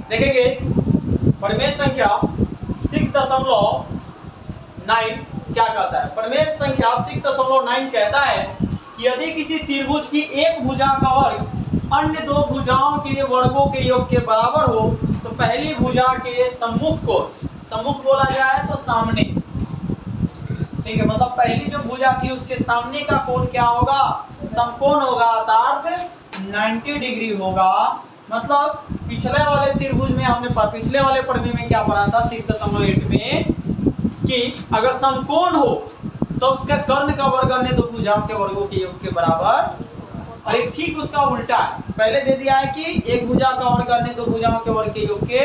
देखेंगे परिमेय संख्या 6.9 क्या कहता है। परिमेय संख्या 6.9 कहता है कि यदि किसी त्रिभुज की एक भुजा का वर्ग अन्य दो भुजाओं के वर्गों के योग के बराबर हो तो पहली भुजा के सम्मुख बोला जाए तो सामने, ठीक है, मतलब पहली जो भुजा थी उसके सामने का कोण क्या होगा, समकोण होगा, अर्थात 90 डिग्री होगा। मतलब पिछले वाले त्रिभुज में हमने पिछले वाले परिमेय में क्या पढ़ा था 6.8 में कि अगर समकोण हो तो उसका कर्ण का वर्ग अन्य दो भुजाओं के वर्गों के योग के बराबर। अरे ठीक उसका उल्टा है, पहले दे दिया है कि एक भुजा का वर्ग अन्य दो भुजाओं के वर्ग के योग के,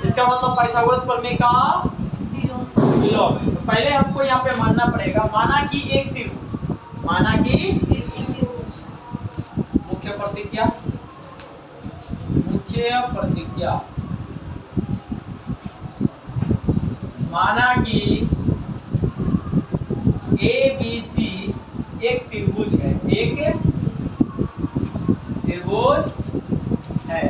इसका मतलब पाइथागोरस प्रमेय का विलोम है। तो पहले हमको यहाँ पे मानना पड़ेगा, माना कि एक त्रिभुज, माना कि मुख्य प्रतिज्ञा माना कि ABC एक त्रिभुज है, एक त्रिभुज है।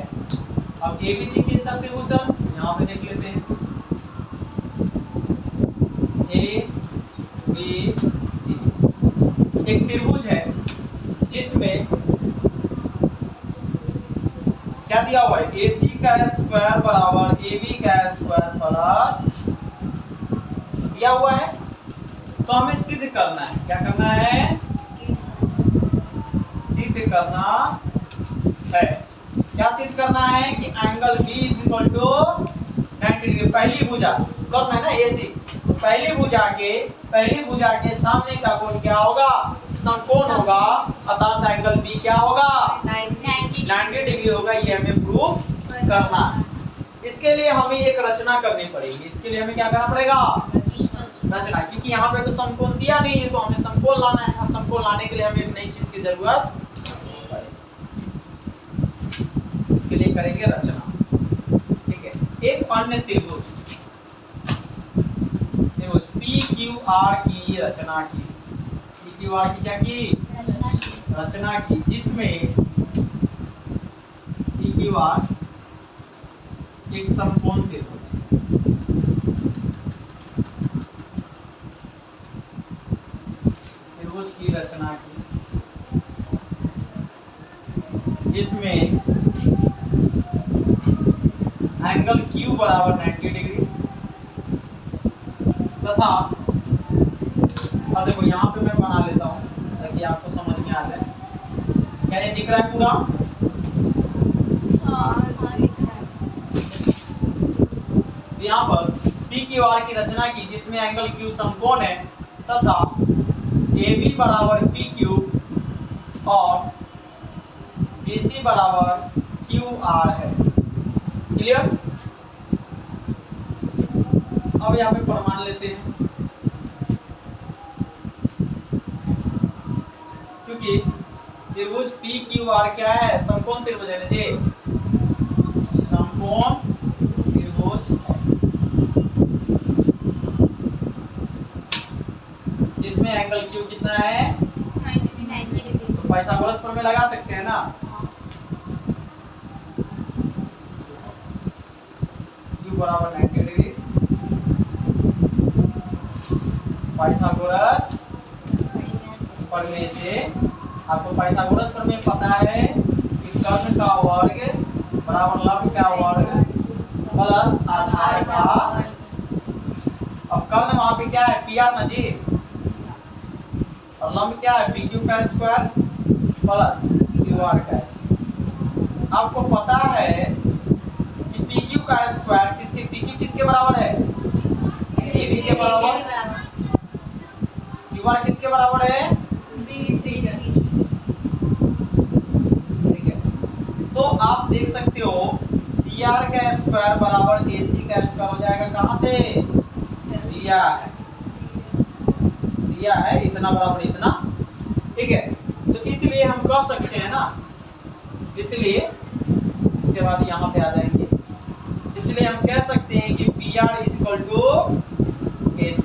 अब ABC कैसा त्रिभुज है यहाँ पे देख लेते हैं। ABC एक त्रिभुज है जिसमें क्या दिया हुआ है, AC का स्क्वायर बराबर AB का स्क्वायर प्लस दिया हुआ है। तो हमें सिद्ध करना है, क्या करना है, सिद्ध करना है। क्या सिद्ध करना है कि angle B is equal to 90 degree, पहली भुजा करना है ना AC, तो पहली भुजा के सामने का कोण क्या होगा, समकोण होगा, अर्थात एंगल B क्या होगा 90 डिग्री होगा। ये हमें प्रूफ करना है। इसके लिए हमें एक रचना करनी पड़ेगी। इसके लिए हमें क्या करना पड़ेगा, रचना, क्योंकि यहाँ पे तो समकोण दिया नहीं है तो हमें समकोण लाना है। समकोण लाने के लिए हमें एक नई चीज की जरूरत पड़ेगी। इसके लिए करेंगे रचना, ठीक है। एक अन्य त्रिभुज PQR की रचना की, PQR की क्या की रचना की, जिसमें PQR एक समकोण त्रिभुज, की रचना की, जिसमें एंगल Q बराबर 90 डिग्री तथा, अब देखो यहाँ पे मैं बना लेता हूँ ताकि आपको समझ में आ जाए। क्या ये दिख रहा है पूरा? तो यहाँ पर PQR की रचना की जिसमें एंगल Q समकोण है तथा AB बराबर PQ और BC बराबर QR है। क्लियर? अब यहाँ पे प्रमाण लेते हैं। चूंकि त्रिभुज PQR क्या है, समकोण त्रिभुज है ना जी, समकोण त्रिभुज है जिसमें एंगल Q कितना है 90 डिग्री। तो पाइथागोरस प्रमेय लगा सकते हैं ना। Q बराबर 90 डिग्री, पाइथागोरस प्रमेय से आपको पाइथागोरस प्रमेय पता है कि कर्ण का वर्ग बराबर लंब का वर्ग प्लस आधार का। अब कर्ण वहां पे क्या है, PR ना जी, और लंब क्या है PQ का स्क्वायर प्लस QR का स्क्वायर। आपको पता है कि PQ का स्क्वायर PQ किसके बराबर है, AB के बराबर, QR किसके बराबर है, BC। ठीक है, तो आप देख सकते हो PR का स्क्वायर बराबर AC का स्क्वायर हो जाएगा, कहां से दिया है इतना बराबर इतना, ठीक है। तो इसलिए हम कह सकते हैं ना, इसलिए इसके बाद यहाँ पे आ जाएंगे, इसलिए हम कह सकते हैं कि PR is equal to AC।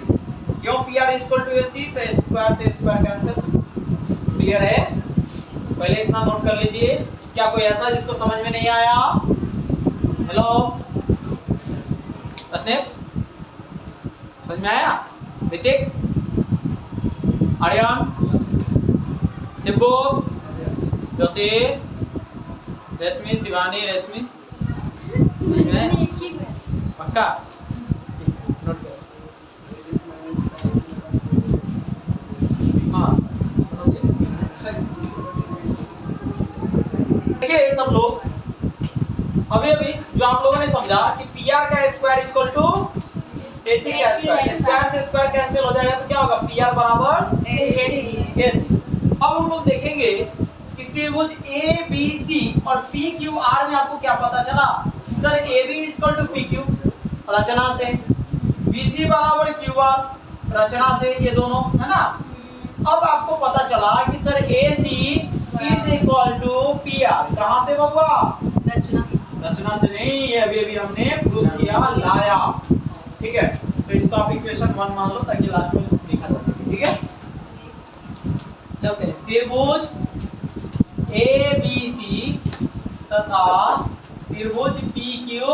क्यों PR is equal to AC, तो स्क्वायर से स्क्वायर कैंसिल। क्लियर है? पहले इतना नोट कर लीजिए। क्या कोई ऐसा जिसको समझ में नहीं आया? हेलो रत्नेश, समझ में आया? ऋतिक, आर्यन, शिबू, जोशी, रेशमी, शिवानी, रेशमी, पक्का? नोट करो। हाँ देखिए सब लोग, अभी जो आप लोगों ने समझा कि पी आर का स्क्वायर इक्वल टू ए सी का स्क्वायर, स्क्वायर से स्क्वायर कैंसिल हो जाएगा तो क्या होगा? पी आर बराबर ए सी। अब हम लोग देखेंगे कि त्रिभुज ए बी सी और पी क्यू आर में आपको क्या पता चला? Sir A B equal to P Q रचना से, बी सी बराबर क्यू आर रचना से, ये दोनों है ना। अब आपको पता चला कि sir a c is equal to p r, कहां से बबुआ? रचना से नहीं, ये अभी हमने प्रूव किया, लाया। ठीक है, तो इसको आप इक्वेशन 1 मान लो ताकि लास्ट में लिखा जा सके। ठीक है, चलते हैं। त्रिभुज ए बी सी तथा त्रिभुज पी क्यू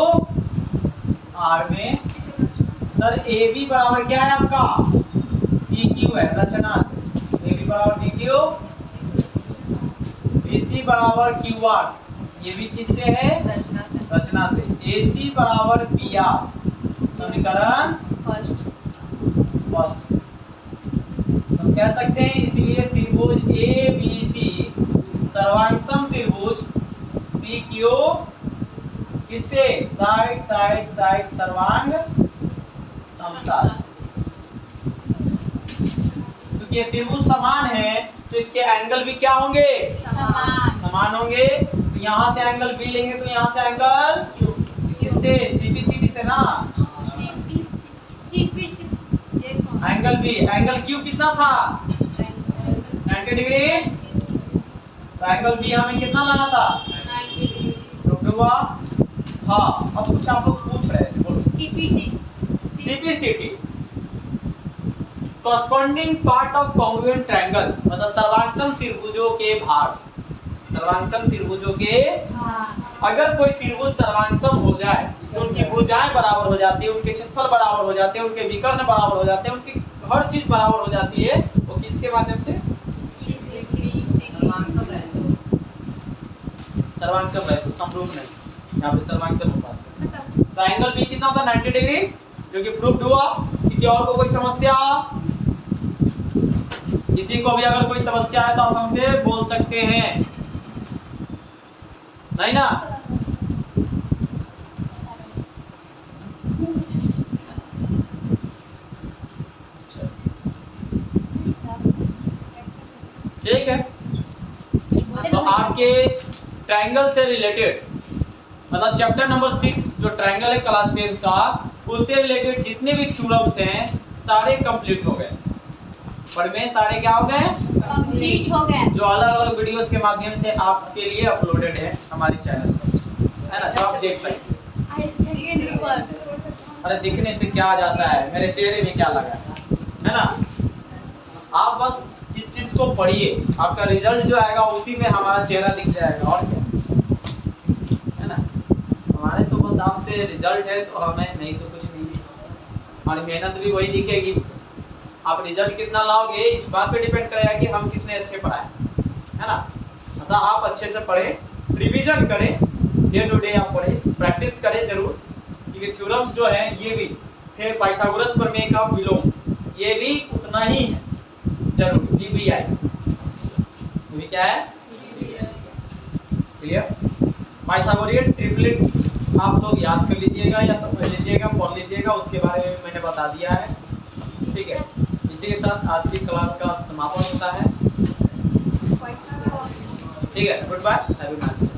आर में सर ए बी बराबर क्या है आपका? पी क्यू है रचना से, ए बी बराबर पी क्यू, बी सी बराबर क्यू आर, ये भी किससे है? रचना से। ए सी बराबर पी आर, समीकरण फर्स्ट। तो कह सकते हैं इसलिए त्रिभुज ए बी सी सर्वांगसम त्रिभुज पी क्यू किससे? साइड साइड साइड सर्वांग समता। क्योंकि ये त्रिभुज समान है तो इसके एंगल भी क्या होंगे? समान होंगे। तो यहाँ से एंगल बी लेंगे तो यहाँ से एंगल किससे? सीबी से ना, एंगल बी। एंगल क्यू कितना था? 90 डिग्री। तो एंगल बी हमें कितना लाना था? 90 डिग्री। हाँ, अब कुछ आप लोग पूछ रहे थे, बोलो। CPCT corresponding part of congruent triangle, मतलब सर्वांगसम त्रिभुजों के भाग। सर्वांगसम त्रिभुजों के अगर कोई त्रिभुज सर्वांगसम हो जाए तो उनकी भुजाएं बराबर हो जाती है, उनके क्षेत्रफल बराबर हो जाते हैं, उनके विकर्ण बराबर हो जाते हैं, उनकी हर चीज बराबर हो जाती है। वो किसके माध्यम से? सर्वांगसम है, तो समरूप नहीं, यहाँ पे सर्वांगसम हो पाता है। तो एंगल बी कितना था? 90 डिग्री, जो कि प्रूव्ड हुआ। किसी और को कोई समस्या? किसी को भी अगर कोई समस्या है तो आप हमसे बोल सकते हैं, नहीं ना? ठीक है, तो आपके ट्रायंगल से रिलेटेड, मतलब चैप्टर नंबर 6 जो ट्रायंगल है क्लास 10 का, उससे रिलेटेड जितने भी थ्योरम्स हैं सारे कंप्लीट हो गए। पर में सारे क्या हो गए? कंप्लीट हो गए, जो अलग अलग वीडियोस के माध्यम से आपके लिए अपलोडेड है हमारे चैनल पर, है ना, जो आप देख सकते हैं। अरे दिखने से क्या जाता है, मेरे चेहरे में क्या लगा है ना। आप बस इस चीज को पढ़िए, आपका रिजल्ट जो आएगा उसी में हमारा चेहरा दिख जाएगा, और क्या है ना। हमारे तो बस आपसे रिजल्ट है तो हमें, नहीं तो कुछ नहीं है। हमारी मेहनत भी वही दिखेगी। आप रिजल्ट कितना लाओगे इस बात पे डिपेंड करेगा कि हम कितने अच्छे पढ़ाएं, है ना। मतलब आप अच्छे से पढ़ें, रिवीजन करें, डे टू डे आप पढ़ें, प्रैक्टिस करें जरूर, क्योंकि थ्योरम्स जो हैं ये भी थे पाइथागोरस प्रमेय का विलोम, ये भी उतना ही है जरूर। DBI ये भी क्या है? क्लियर? पाइथागोरियन ट्रिपलेट आप लोग याद कर लीजिएगा या समझ लीजिएगा, पढ़ लीजिएगा, उसके बारे में मैंने बता दिया है। ठीक है, इसी के साथ आज की क्लास का समापन होता है। ठीक है, goodbye, have a nice day.